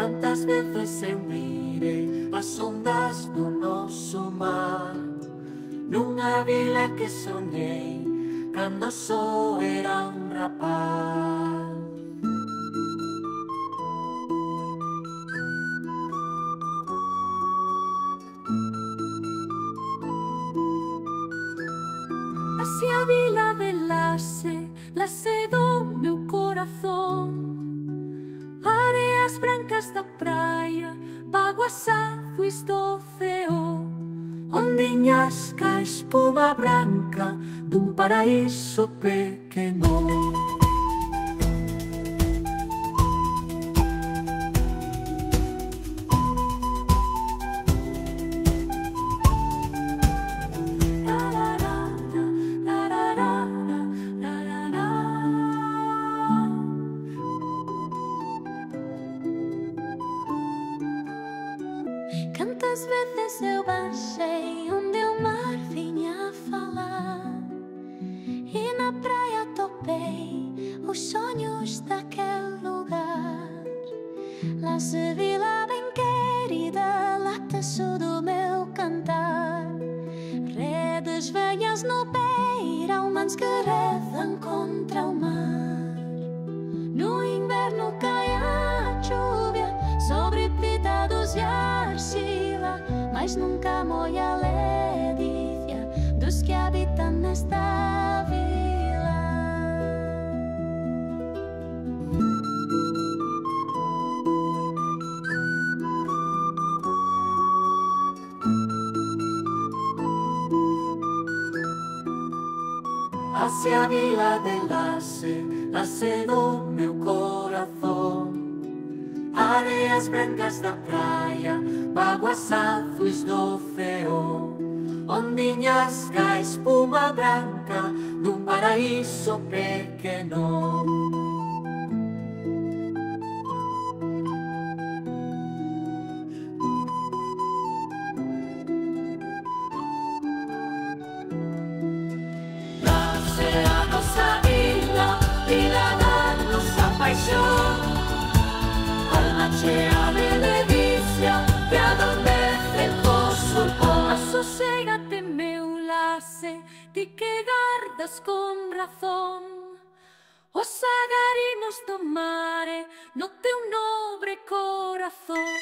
Tantas veces eu mirei as ondas do noso mar, nunha vila que soñei cando só era un rapaz. Hacia a vila de Lace do meu corazón, areas brancas da praia, báguas azuis do ceo, ondinhas ca espuma branca dun paraíso pequeno. Cantas veces eu baixei onde o mar vinha falar, e na praia topei os sonhos daquele lugar. Lá se vila bem querida, late-se do meu cantar. Redes velhas no beirão, mãos que rezam contra o mar. No inverno cai a chuva sobre pitados e argila, mas nunca molha a ledicia dos que habitam nesta vila. Hacia a vila de Lace do meu corazón, areas brancas da praia, báguas azuis do ceo, ondinhas ca espuma branca dun paraíso pequeno. Lace a nosa vila, vila da nosa paixón, alma chea de ledicia que adormece el vosso pó. Asoségate, meu Lace, ti que gardas con razón os sagarinos do mare no teu nobre corazón.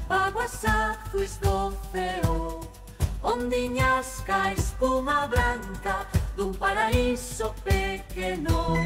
Águas azuis do ceo, ondinhas ca espuma branca dun paraíso pequeno.